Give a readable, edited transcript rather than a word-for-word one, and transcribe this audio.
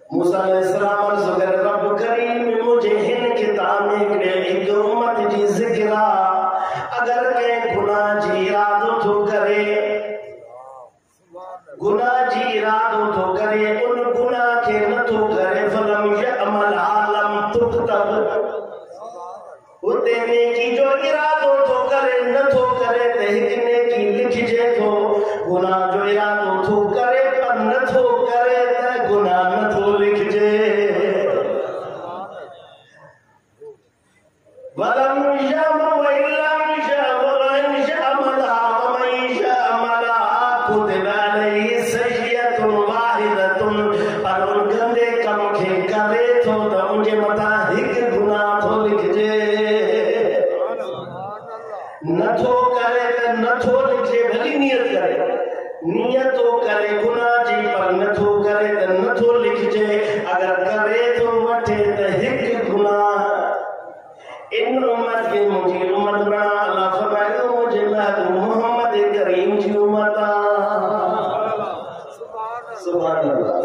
मूसा अलैहिस्सलाम ज़ुगर रब करीम मुझे हिन किताब में एक उम्मत जी ज़िक्रा अगर के गुनाह जी इरादो तो करे गुनाह जी इरादो तो करे उन गुनाह के न तो करे फलम यअमल आलम तुक्तब उते नेकी जो इरादो तो करे न तो करे ते हिक नेकी लिखजे तो गुनाह जो इरादो तो करे पर न तो करे ते गुनाह न तो लिखजे वलम यम वलम यम वलम यमल वमन यमल कुतिबा अलैहि सय्यतुन वाहिदतुन पर उन गंदे कम के करे तो उनके मथा हिक गुनाह तो लिखजे नथो करे त नथो लिखे भली नियत करे नियतो करे गुनाह जी पर नथो करे त नथो लिखजे अगर करे तो वठे त हिक गुनाह इन उम्मत के मुझे उम्मत बना अल्लाह फरमाए मुझे मोहम्मद करीम की उम्मत सुभान अल्लाह